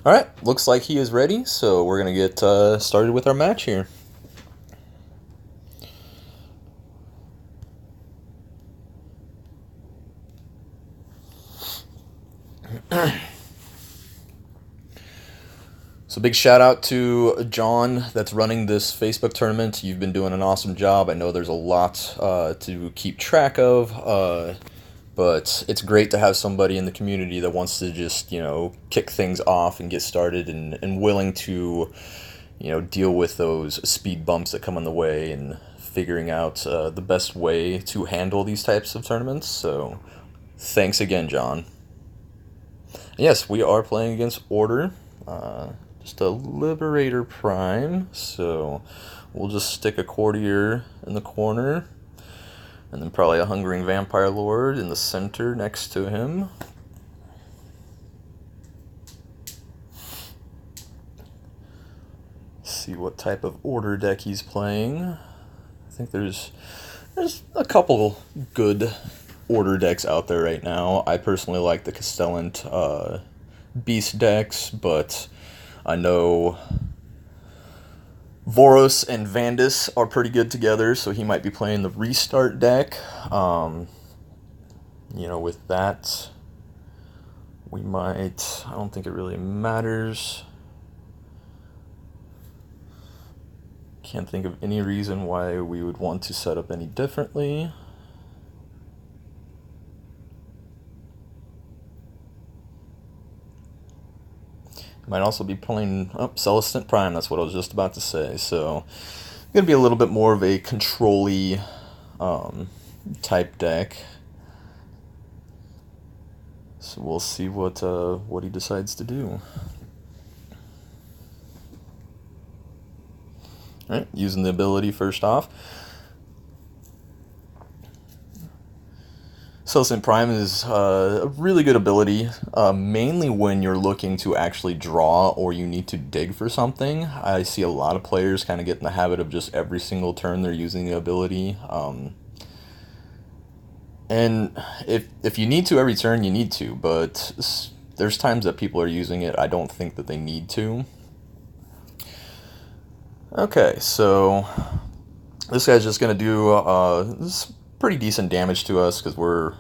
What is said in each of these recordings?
Alright, looks like he is ready, so we're going to get started with our match here. So big shout out to John that's running this Facebook tournament. You've been doing an awesome job. I know there's a lot to keep track of, but it's great to have somebody in the community that wants to just, kick things off and get started and willing to, deal with those speed bumps that come in the way and figuring out the best way to handle these types of tournaments. So thanks again, John. Yes, we are playing against Order. Just a Liberator Prime, so we'll just stick a Courtier in the corner, and then probably a Hungering Vampire Lord in the center next to him. See what type of Order deck he's playing. I think there's a couple good Order decks out there right now. I personally like the Celestant Beast decks, but I know Voros and Vandus are pretty good together, so he might be playing the Restart deck. With that, we might... I don't think it really matters. Can't think of any reason why we would want to set up any differently. Might also be playing Celestant Prime, that's what I was just about to say. So, going to be a little bit more of a control-y type deck. So we'll see what he decides to do. Alright, using the ability first off. Celestant Prime is a really good ability, mainly when you're looking to actually draw or you need to dig for something. I see a lot of players kind of get in the habit of just every single turn they're using the ability. And if you need to every turn, you need to, but there's times that people are using it. I don't think that they need to. Okay, so this guy's just going to do this pretty decent damage to us because we're,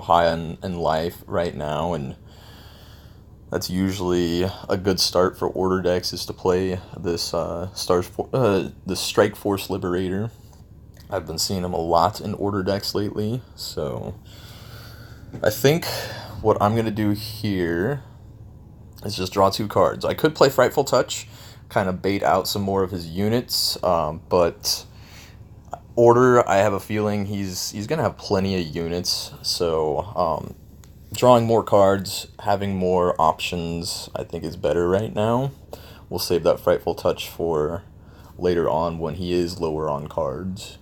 high in life right now, and that's usually a good start for Order decks is to play this this Strike Force Liberator. I've been seeing him a lot in Order decks lately, so I think what I'm going to do here is just draw 2 cards. I could play Frightful Touch, kind of bait out some more of his units, but Order, I have a feeling he's going to have plenty of units, so drawing more cards, having more options, I think is better right now. We'll save that Frightful Touch for later on when he is lower on cards.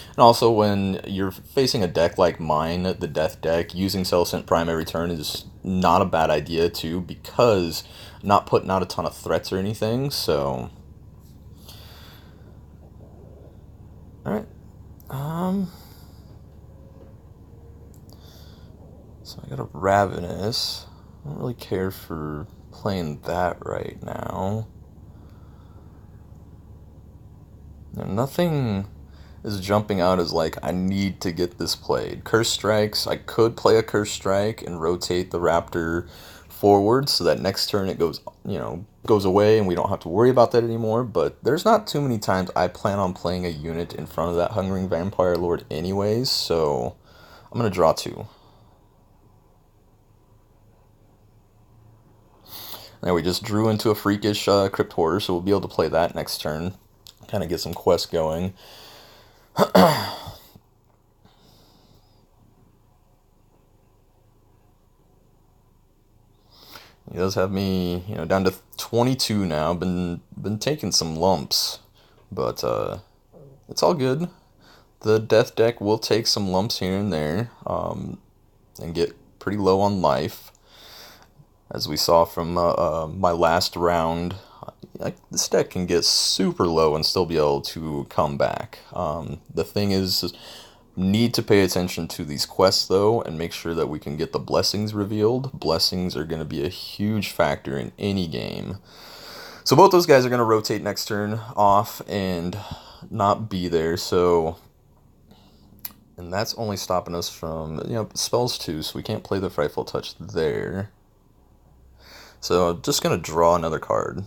And also, when you're facing a deck like mine, the Death deck, using Celestant Prime every turn is not a bad idea, too, because not putting out a ton of threats or anything, so... Alright. So I got a Ravenous. I don't really care for playing that right now. Nothing is jumping out as like, I need to get this played. Curse Strikes, I could play a Curse Strike and rotate the Raptor forward so that next turn it goes away and we don't have to worry about that anymore, but there's not too many times I plan on playing a unit in front of that Hungering Vampire Lord anyways, so I'm going to draw 2. Now we just drew into a freakish Crypt Hoarder, so we'll be able to play that next turn. Kind of get some quests going. He does have me, down to 22 now. Been taking some lumps, but it's all good. The Death deck will take some lumps here and there, and get pretty low on life, as we saw from my last round. This deck can get super low and still be able to come back. The thing is, Need to pay attention to these quests though and make sure that we can get the blessings revealed. Blessings are going to be a huge factor in any game. So both those guys are going to rotate next turn off and not be there. So, and that's only stopping us from, spells too, so we can't play the Frightful Touch there. So I'm just going to draw another card,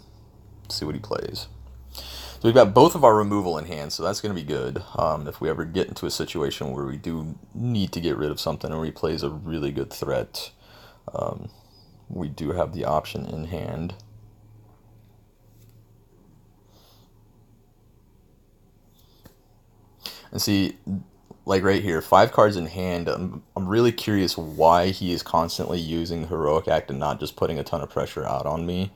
see what he plays. So we've got both of our removal in hand, so that's going to be good. If we ever get into a situation where we do need to get rid of something or he plays a really good threat, we do have the option in hand. And see, like right here, 5 cards in hand, I'm really curious why he is constantly using Heroic Act and not just putting a ton of pressure out on me.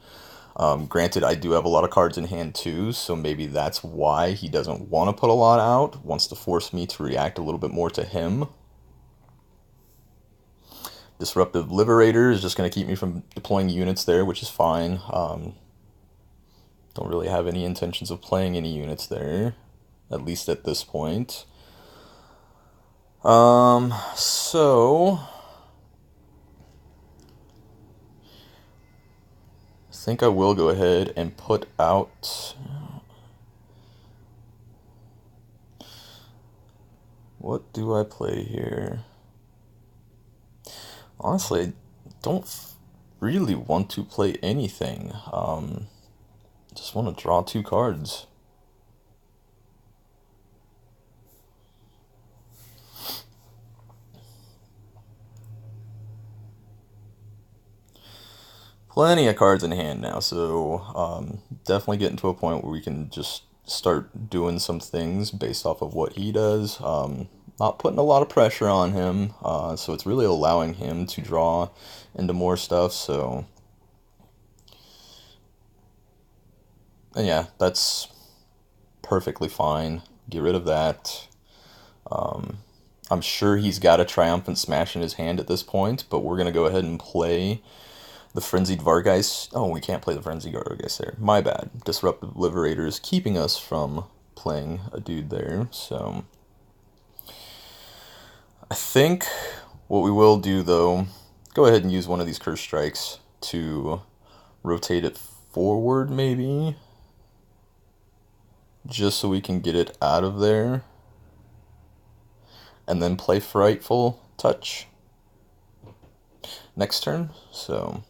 Granted, I do have a lot of cards in hand too, so maybe that's why he doesn't want to put a lot out, wants to force me to react a little bit more to him. Disruptive Liberator is just going to keep me from deploying units there, which is fine. Don't really have any intentions of playing any units there, at least at this point. So I think I will go ahead and put out. What do I play here? Honestly, I don't really want to play anything. Just want to draw 2 cards. Plenty of cards in hand now, so definitely getting to a point where we can just start doing some things based off of what he does. Not putting a lot of pressure on him, so it's really allowing him to draw into more stuff. So, and yeah, that's perfectly fine. Get rid of that. I'm sure he's got a Triumphant Smash in his hand at this point, but we're going to go ahead and play the Frenzied Vargeist. Oh, we can't play the Frenzied Vargeist there. My bad. Disruptive Liberator is keeping us from playing a dude there, so I think what we will do, though, go ahead and use one of these Curse Strikes to rotate it forward, maybe, just so we can get it out of there, and then play Frightful Touch next turn. So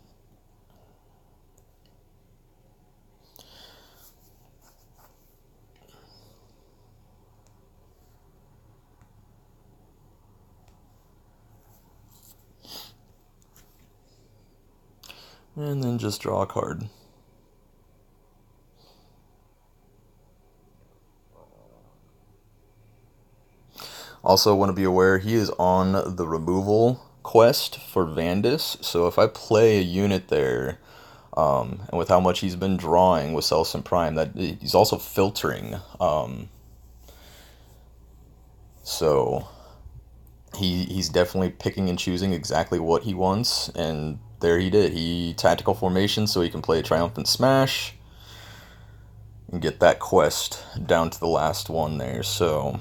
and then just draw a card. Also want to be aware he is on the removal quest for Vandus, so if I play a unit there, and with how much he's been drawing with Celestant Prime, that he's also filtering. So he's definitely picking and choosing exactly what he wants, and there he did. He tactical formation so he can play a Triumphant Smash and get that quest down to the last one there. So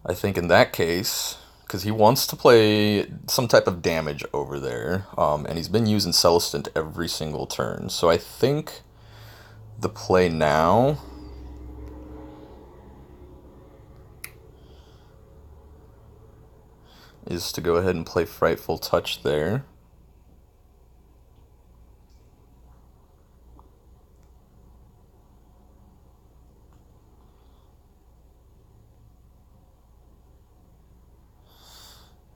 I think in that case, because he wants to play some type of damage over there, and he's been using Celestant every single turn. So I think the play now is to go ahead and play Frightful Touch there.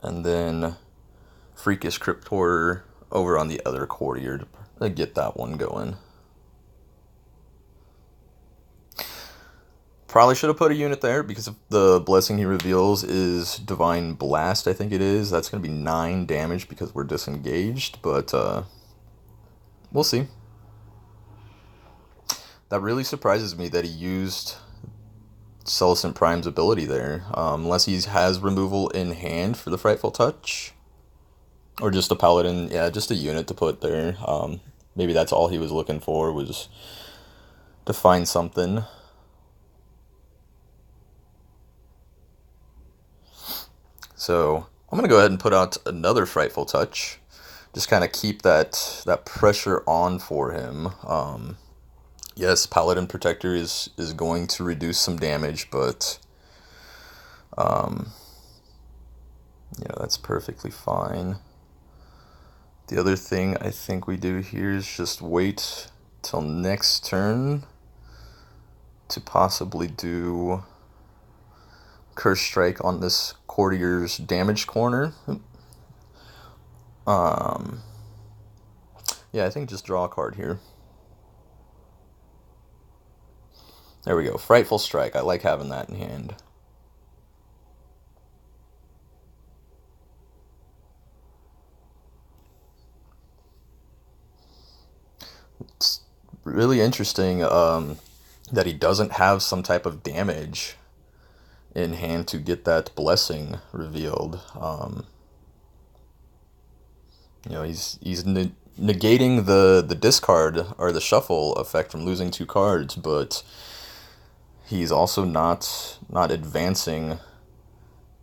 And then Freakish Cryptor over on the other courtier to get that one going. Probably should have put a unit there because if the blessing he reveals is Divine Blast, I think it is. That's going to be 9 damage because we're disengaged, but we'll see. That really surprises me that he used Celestant Prime's ability there, unless he has removal in hand for the Frightful Touch. Or just a Paladin, yeah, just a unit to put there. Maybe that's all he was looking for, was to find something. So I'm gonna go ahead and put out another Frightful Touch. Just kind of keep that pressure on for him. Yes, Paladin Protector is going to reduce some damage, but um, that's perfectly fine. The other thing I think we do here is just wait till next turn to possibly do Curse Strike on this Courtier's damage corner. Yeah, I think just draw a card here. There we go. Frightful Strike. I like having that in hand. It's really interesting that he doesn't have some type of damage in hand to get that blessing revealed. He's negating the discard or the shuffle effect from losing two cards, but he's also not advancing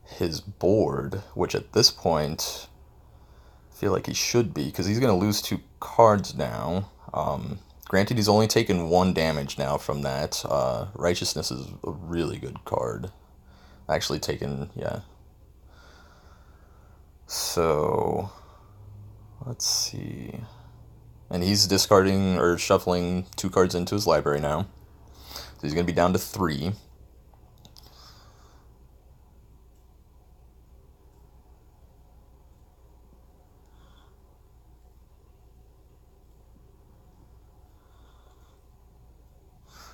his board, which at this point I feel like he should be, because he's going to lose two cards now. Granted, he's only taken one damage now from that. Righteousness is a really good card. Actually taken, yeah. So, let's see. And he's discarding or shuffling two cards into his library now. So he's going to be down to 3.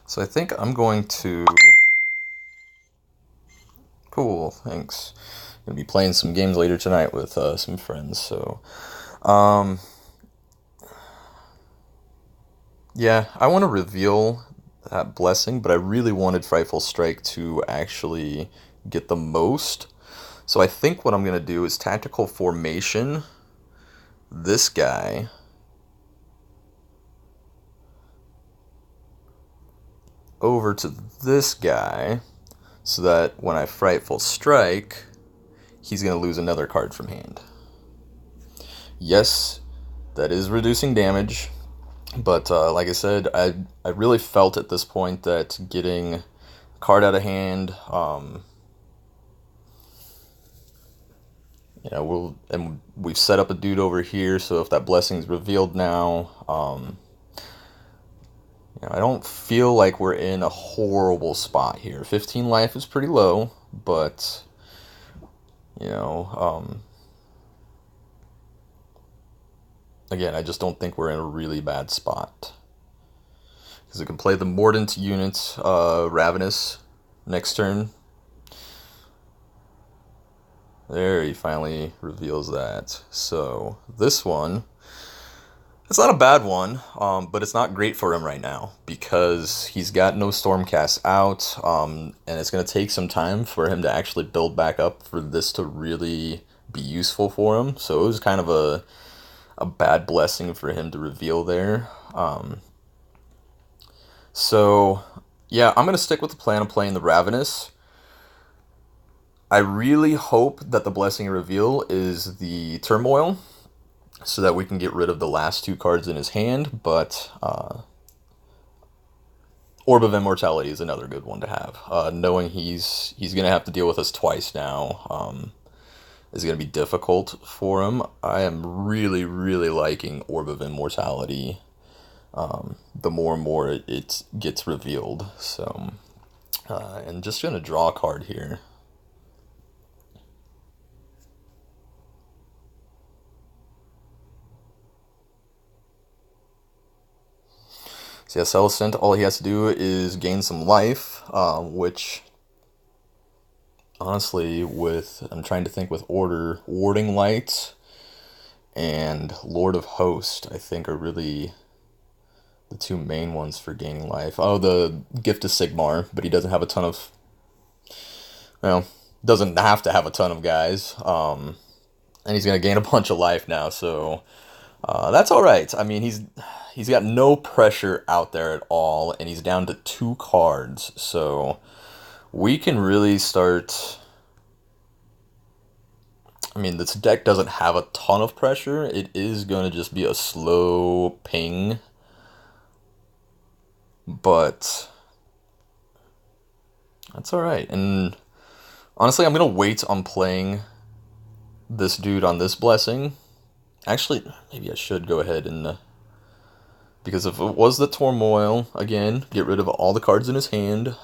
So I think I'm going to... Cool, thanks. Gonna be playing some games later tonight with some friends, so... Yeah, I want to reveal that blessing, but I really wanted Frightful Strike to actually get the most. So I think what I'm going to do is Tactical Formation this guy over to this guy, so that when I Frightful Strike, he's going to lose another card from hand. Yes, that is reducing damage, but like I said, I really felt at this point that getting a card out of hand, we've set up a dude over here, so if that blessing's revealed now, I don't feel like we're in a horrible spot here. 15 life is pretty low, but again, I just don't think we're in a really bad spot. Because we can play the Mordant unit, Ravenous, next turn. There, he finally reveals that. So, this one, it's not a bad one, but it's not great for him right now, because he's got no Stormcast out, and it's going to take some time for him to actually build back up for this to really be useful for him. So it was kind of a bad blessing for him to reveal there. So, yeah, I'm going to stick with the plan of playing the Ravenous. I really hope that the blessing reveal is the Turmoil, so that we can get rid of the last two cards in his hand, but Orb of Immortality is another good one to have. Knowing he's going to have to deal with us twice now is going to be difficult for him. I am really, really liking Orb of Immortality the more and more it gets revealed. So, and just going to draw a card here. So yeah, Celestant, all he has to do is gain some life, which, honestly, I'm trying to think with order, Warding Light and Lord of Host, I think, are really the two main ones for gaining life. Oh, the Gift of Sigmar, but he doesn't have a ton of, doesn't have to have a ton of guys, and he's going to gain a bunch of life now, so that's all right. I mean, he's got no pressure out there at all, and he's down to 2 cards, so we can really start I mean, this deck doesn't have a ton of pressure. It is going to just be a slow ping, but that's all right. And honestly, I'm going to wait on playing this dude on this blessing. Actually, maybe I should go ahead and because if it was the turmoil, again, get rid of all the cards in his hand,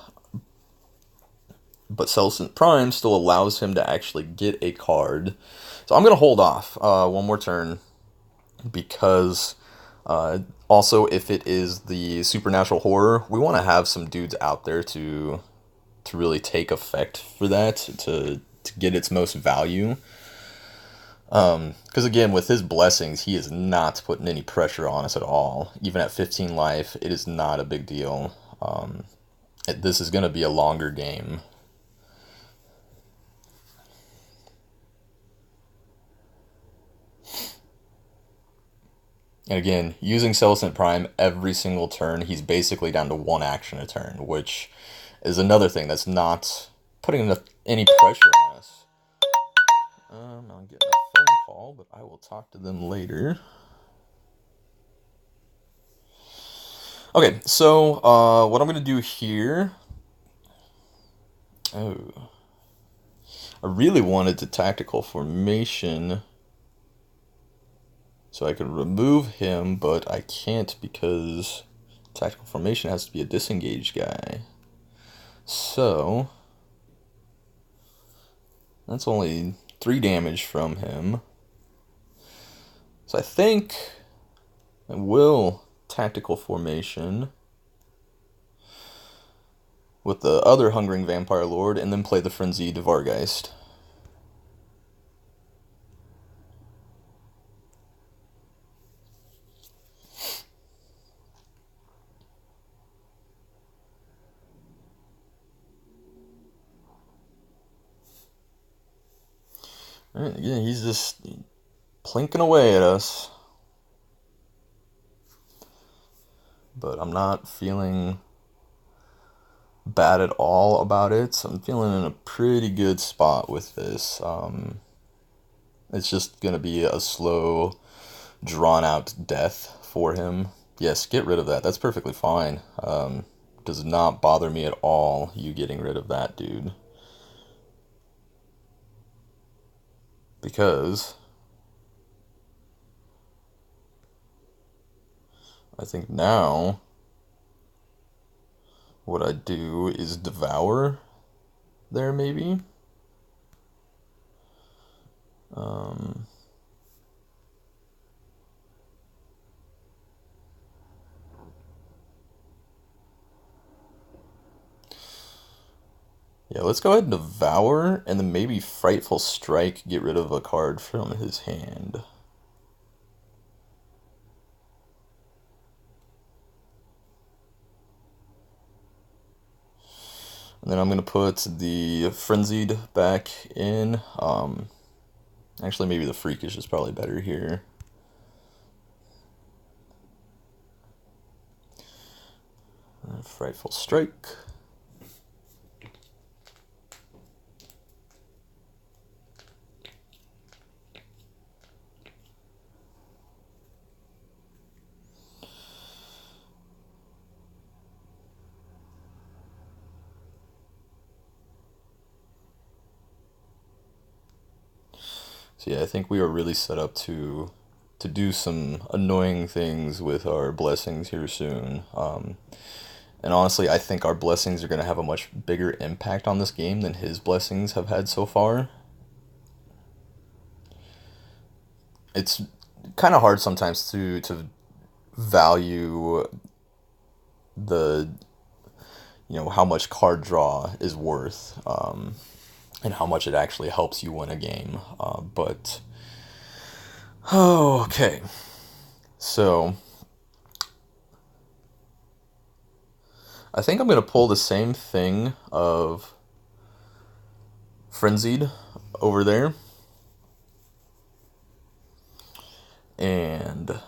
but Celestant Prime still allows him to actually get a card. So I'm going to hold off one more turn because also if it is the supernatural horror, we want to have some dudes out there to really take effect for that, to get its most value. Because again, with his blessings, he is not putting any pressure on us at all. Even at 15 life, it is not a big deal. This is going to be a longer game. And again, using Celestant Prime every single turn, he's basically down to one action a turn, which is another thing that's not putting any pressure on us. I'm getting a phone call, but I will talk to them later. Okay, so what I'm going to do here... Oh. I really wanted the tactical formation so I could remove him, but I can't because tactical formation has to be a disengaged guy. So that's only 3 damage from him. So I think I will tactical formation with the other Hungering Vampire Lord and then play the Frenzied Vargeist. Alright, again, he's just plinking away at us. But I'm not feeling bad at all about it. I'm feeling in a pretty good spot with this. It's just going to be a slow, drawn-out death for him. Yes, get rid of that. That's perfectly fine. Does not bother me at all, you getting rid of that dude. Because I think now what I do is devour there, maybe. Yeah, let's go ahead and devour, and then maybe Frightful Strike, get rid of a card from his hand. And then I'm going to put the Frenzied back in. Actually, maybe the Freakish is probably better here. Frightful Strike. So yeah, I think we are really set up to do some annoying things with our blessings here soon. And honestly, I think our blessings are going to have a much bigger impact on this game than his blessings have had so far. It's kind of hard sometimes to value the how much card draw is worth, and how much it actually helps you win a game. But okay, so I think I'm gonna pull the same thing of Frenzied over there, and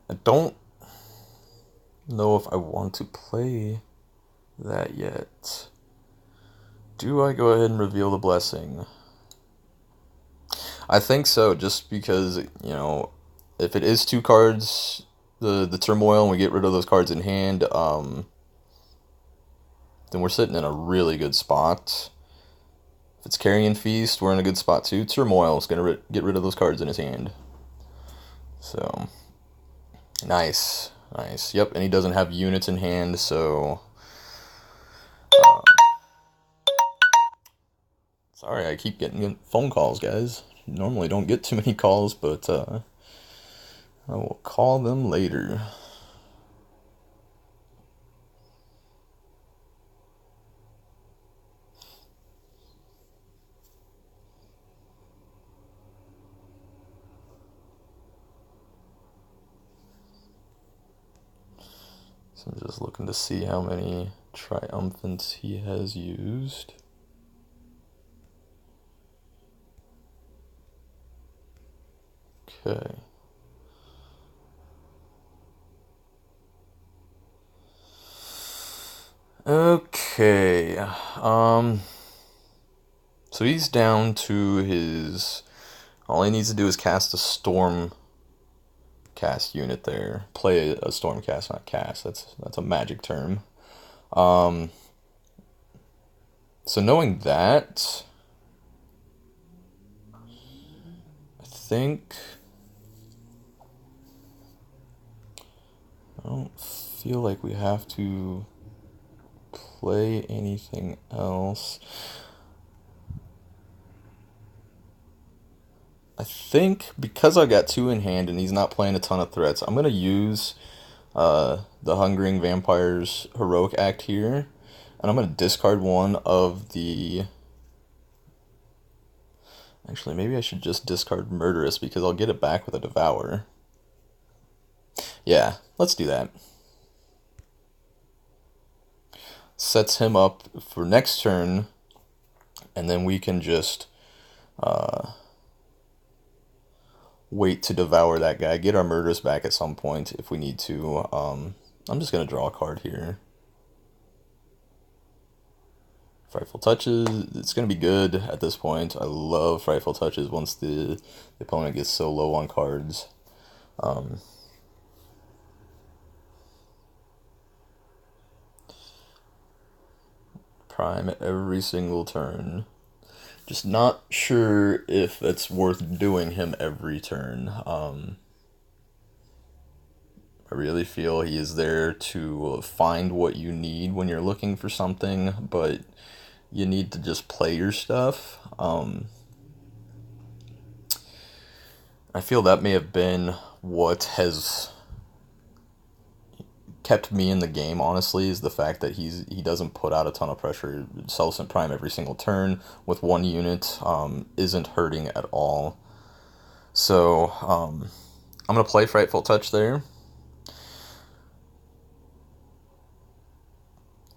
I don't know if I want to play that yet. Do I go ahead and reveal the blessing? I think so, just because, if it is two cards, the turmoil, and we get rid of those cards in hand, then we're sitting in a really good spot. If it's Carrion Feast, we're in a good spot too. Turmoil is going to get rid of those cards in his hand. So, nice. Nice. Yep, and he doesn't have units in hand, so... Sorry, I keep getting phone calls, guys. Normally don't get too many calls, but I will call them later. So I'm just looking to see how many triumphants he has used. Okay. Okay. So he's down to his... All he needs to do is cast a storm cast unit there. Play a storm cast, not cast. That's a magic term. So knowing that, I think I don't feel like we have to play anything else. I think because I got two in hand and he's not playing a ton of threats, I'm gonna use the Hungering Vampire's Heroic Act here, and I'm gonna discard one of the... Actually, maybe I should just discard Murderous because I'll get it back with a Devour. Yeah, let's do that. Sets him up for next turn, and then we can just wait to devour that guy, get our Murderous back at some point if we need to. I'm just going to draw a card here. Frightful Touches, it's going to be good at this point. I love Frightful Touches once the opponent gets so low on cards. Prime every single turn. Just not sure if it's worth doing him every turn. I really feel he is there to find what you need when you're looking for something, but you need to just play your stuff. I feel that may have been what has kept me in the game, honestly, is the fact that he doesn't put out a ton of pressure. Celestant Prime every single turn with one unit isn't hurting at all. So I'm going to play Frightful Touch there.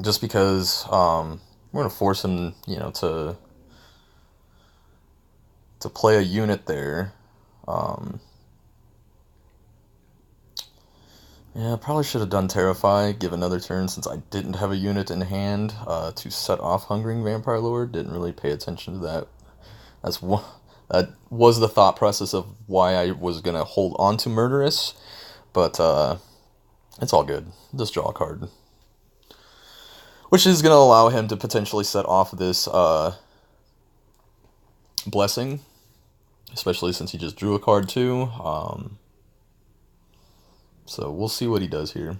Just because we're going to force him, to play a unit there. Yeah, I probably should have done Terrify, give another turn since I didn't have a unit in hand to set off Hungering Vampire Lord. Didn't really pay attention to that. That was the thought process of why I was going to hold on to Murderous, but it's all good. Just draw a card. Which is going to allow him to potentially set off this Blessing, especially since he just drew a card too. So we'll see what he does here.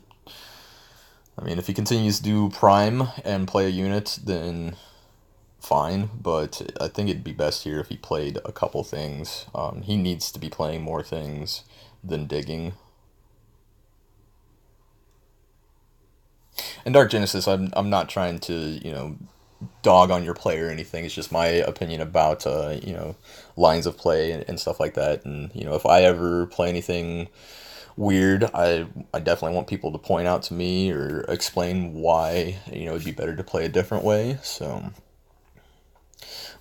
I mean, if he continues to do Prime and play a unit, then fine. But I think it'd be best here if he played a couple things. He needs to be playing more things than digging. And Dark Genesis, I'm not trying to, dog on your play or anything. It's just my opinion about, lines of play and stuff like that. And, if I ever play anything weird, I definitely want people to point out to me or explain why, it'd be better to play a different way. So,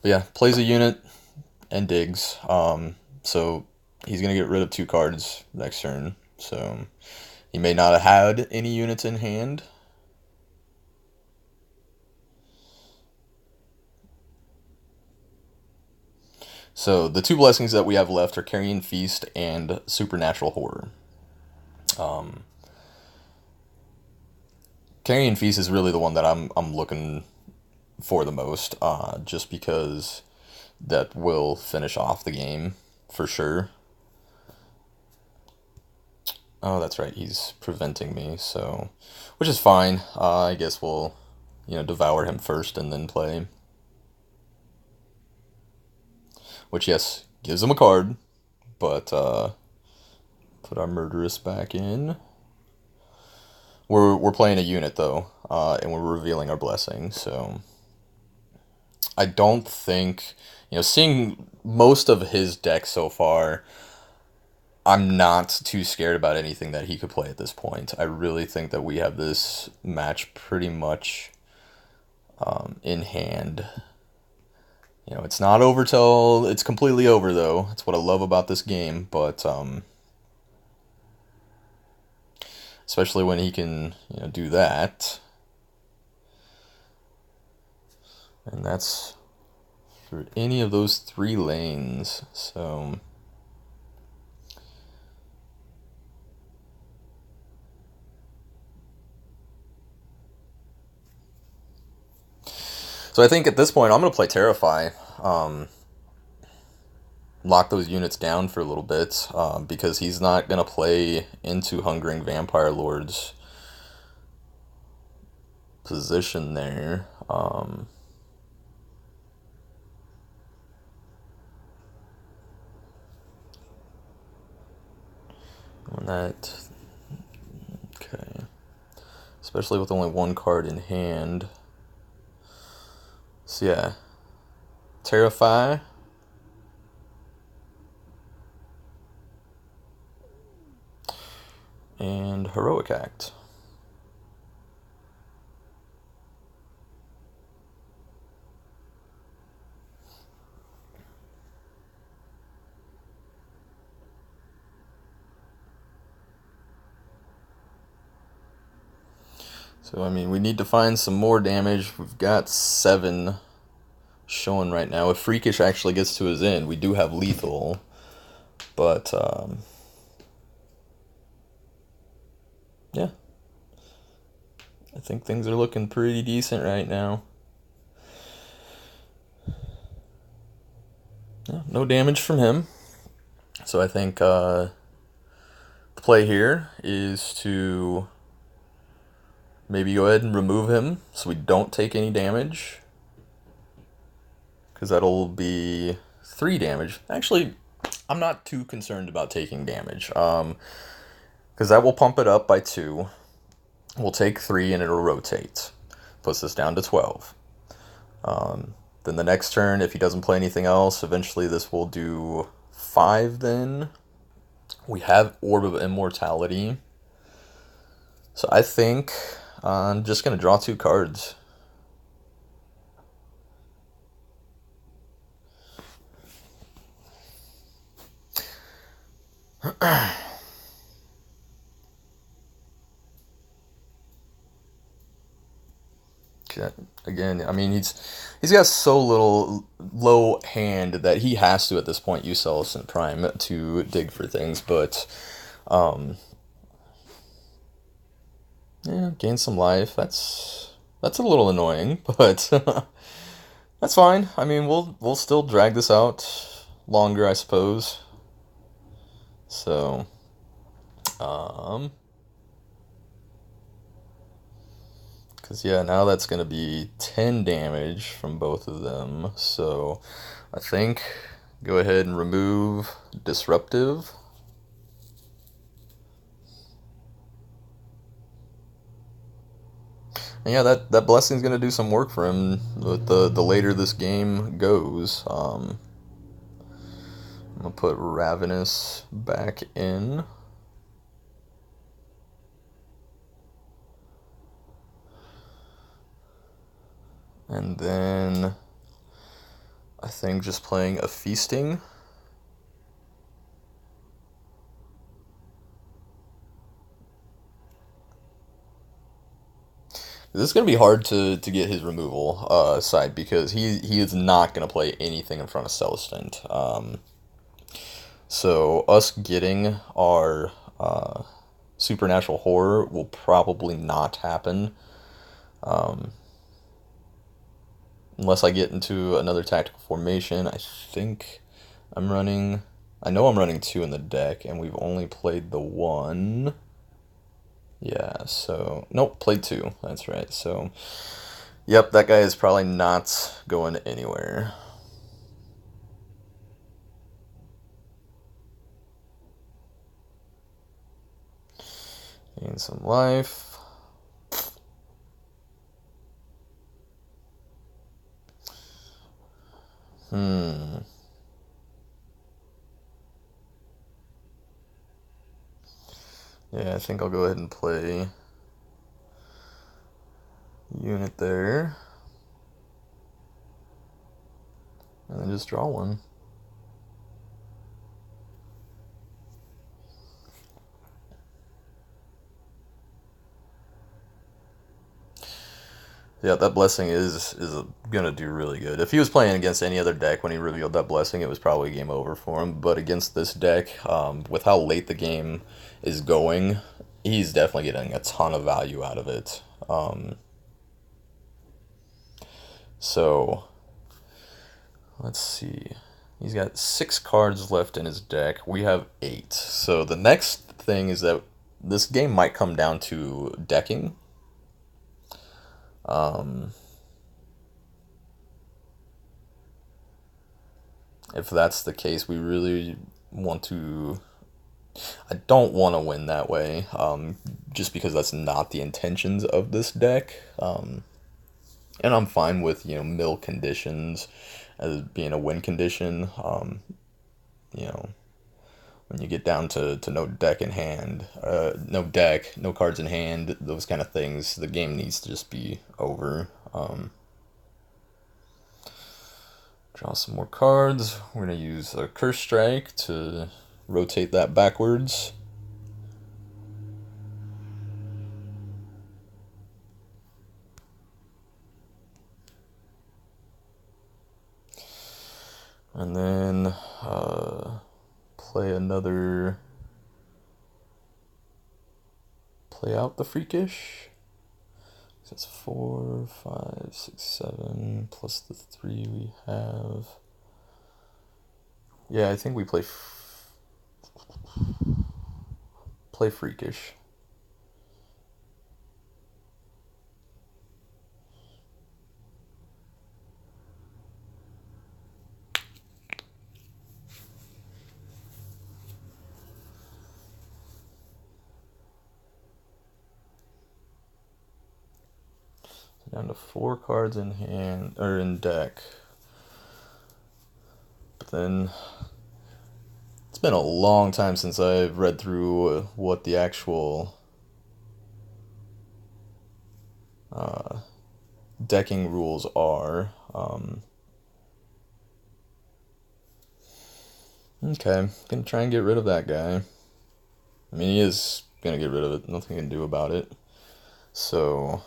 but yeah, plays a unit and digs. So he's going to get rid of 2 cards next turn. So he may not have had any units in hand. So the two blessings that we have left are Carrion Feast and Supernatural Horror. Um, Carrion Feast is really the one that I'm looking for the most, just because that will finish off the game for sure. Oh, that's right. He's preventing me, so which is fine. I guess we'll, devour him first and then play. Which yes, gives him a card, but put our murderous back in. We're playing a unit though, and we're revealing our blessing. So I don't think, seeing most of his deck so far, I'm not too scared about anything that he could play at this point. I really think that we have this match pretty much in hand. It's not over till it's completely over, though. That's what I love about this game, but especially when he can, do that. And that's for any of those three lanes. So I think at this point I'm gonna play Terrify. Lock those units down for a little bit, because he's not gonna play into Hungering Vampire Lord's position there. When that, okay, especially with only one card in hand. So yeah, Terrify. And Heroic Act. So, I mean, we need to find some more damage. We've got 7 showing right now. If Freakish actually gets to his end, we do have lethal. But, yeah. I think things are looking pretty decent right now. Yeah, no damage from him. So I think the play here is to maybe go ahead and remove him so we don't take any damage. Because that'll be 3 damage. Actually, I'm not too concerned about taking damage. Because that will pump it up by 2. We'll take 3 and it'll rotate. Puts us down to 12. Then the next turn, if he doesn't play anything else, eventually this will do 5 then. We have Orb of Immortality. So I think I'm just going to draw 2 cards. Again, I mean, he's got so little low hand that he has to at this point use Celestant Prime to dig for things, but yeah, gain some life. That's a little annoying, but that's fine. I mean, we'll still drag this out longer, I suppose. So, because yeah, now that's gonna be 10 damage from both of them. So, I think go ahead and remove Disruptive. And yeah, that blessing's gonna do some work for him with the later this game goes. I'm gonna put Ravenous back in. And then I think just playing a Feasting. This is gonna be hard to get his removal side because he is not gonna play anything in front of Celestant. So us getting our supernatural horror will probably not happen unless I get into another tactical formation. I think I'm running. I know I'm running two in the deck, and we've only played the one. Yeah, so nope, played two. That's right. So, yep, that guy is probably not going anywhere. Gain some life. Hmm. Yeah, I think I'll go ahead and play unit there, and then just draw one. Yeah, that blessing is gonna do really good. If he was playing against any other deck when he revealed that blessing, it was probably game over for him. But against this deck, with how late the game is going, he's definitely getting a ton of value out of it. So let's see. He's got 6 cards left in his deck. We have 8. So the next thing is that this game might come down to decking. If that's the case, we really want to. I don't want to win that way, just because that's not the intentions of this deck. And I'm fine with mill conditions as being a win condition. You know, when you get down to no deck in hand, no deck, no cards in hand, those kind of things, the game needs to just be over. Draw some more cards. We're going to use a Curse Strike to rotate that backwards. And then play another. Play out the Freakish. That's 4, 5, 6, 7 plus the 3 we have. Yeah, I think we play Freakish. Down to 4 cards in hand or in deck. But then it's been a long time since I've read through what the actual decking rules are. Okay, gonna try and get rid of that guy. I mean, he is gonna get rid of it. Nothing can do about it. So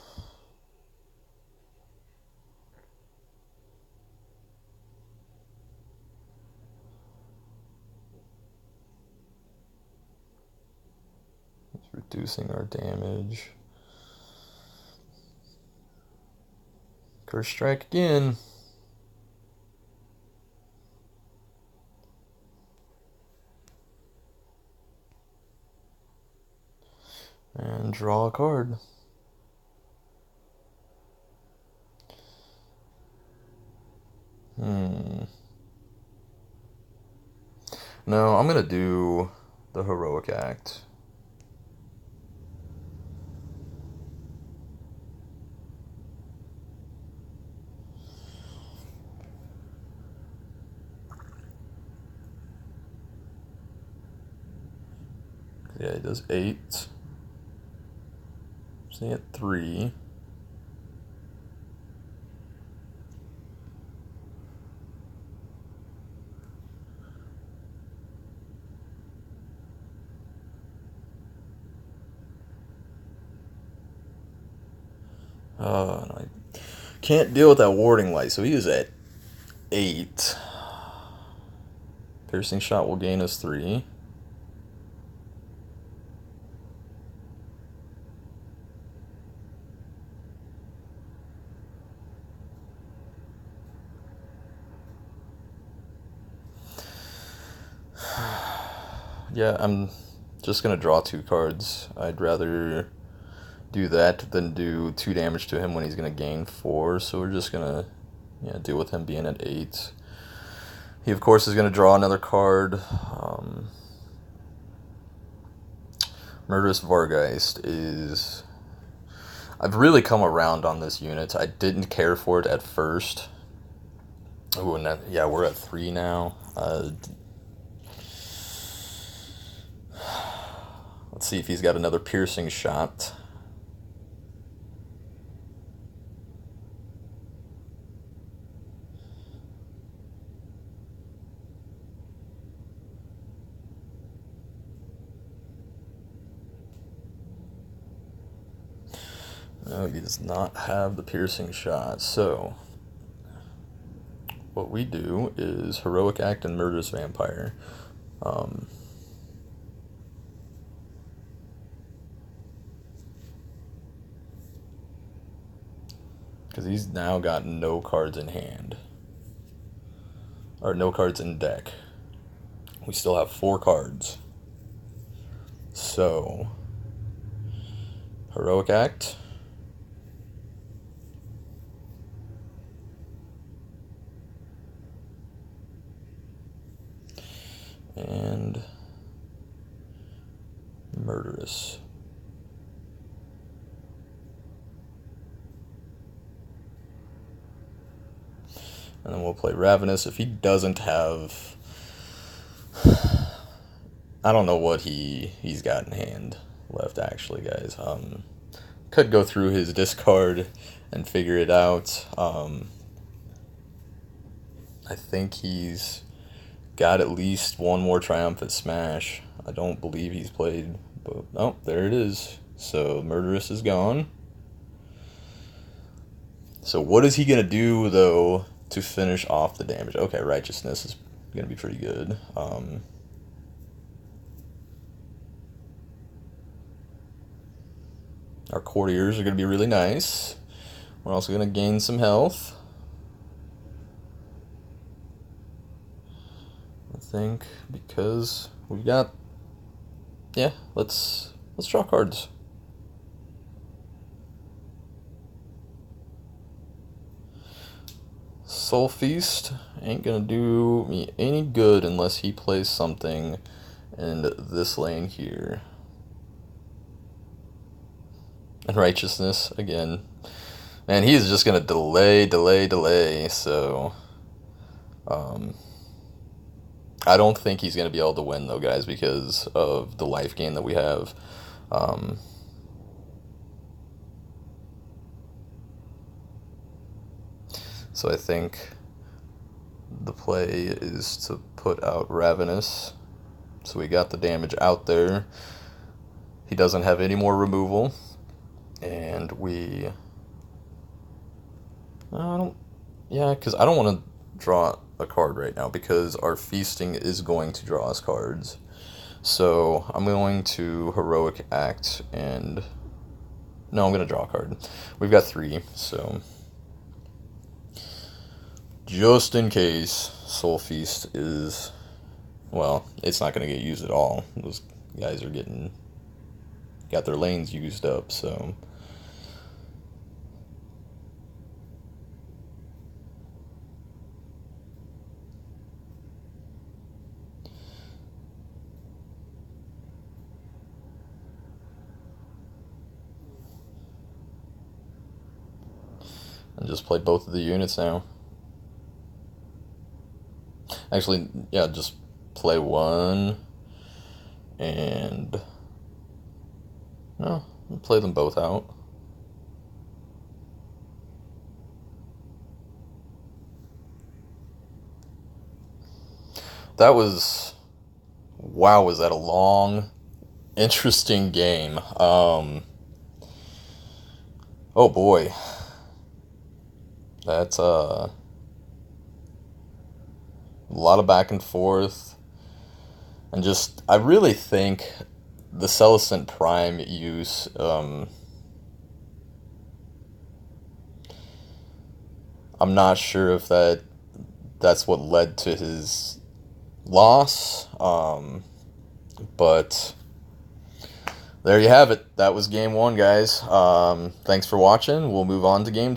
it's reducing our damage. Curse Strike again. And draw a card. No, I'm gonna do the Heroic Act. Yeah, it does 8. Staying at 3. And I can't deal with that warding light, so he is at 8. Piercing shot will gain us 3. Yeah, I'm just gonna draw 2 cards. I'd rather do that than do 2 damage to him when he's gonna gain 4. So we're just gonna, yeah, deal with him being at 8. He of course is gonna draw another card. Murderous Vargeist is. I've really come around on this unit. I didn't care for it at first. Ooh, and that, yeah, we're at 3 now. Let's see if he's got another piercing shot. No, he does not have the piercing shot. So, what we do is Heroic Act and Murderous Vampire. Because he's now got no cards in hand. Or no cards in deck. We still have 4 cards. So, Heroic Act. And Murderous. And then we'll play Ravenous. If he doesn't have... I don't know what he's got in hand left, actually, guys. Could go through his discard and figure it out. I think he's got at least one more Triumphant Smash. I don't believe he's played, but oh, there it is. So Murderous is gone. So what is he gonna do though to finish off the damage? Okay, Righteousness is gonna be pretty good. Our Courtiers are gonna be really nice. We're also gonna gain some health. I think because we've got, yeah, let's draw cards. Soul Feast ain't gonna do me any good unless he plays something in this lane here. And Righteousness again. Man, he is just gonna delay. So, I don't think he's gonna be able to win though, guys, because of the life gain that we have. So I think the play is to put out Ravenous. So we got the damage out there. He doesn't have any more removal. And we... because I don't want to draw a card right now because our Feasting is going to draw us cards. So I'm going to Heroic Act and... No, I'm going to draw a card. We've got 3, so... Just in case Soul Feast is... Well, it's not going to get used at all. Those guys are got their lanes used up, so... And just play both of the units now. Actually, yeah, just play one. And... No, play them both out. That was... Wow, was that a long, interesting game. Oh boy, that's a lot of back and forth, and just I really think the Celestant Prime use. I'm not sure if that's what led to his loss. But there you have it. That was game one, guys. Thanks for watching. We'll move on to game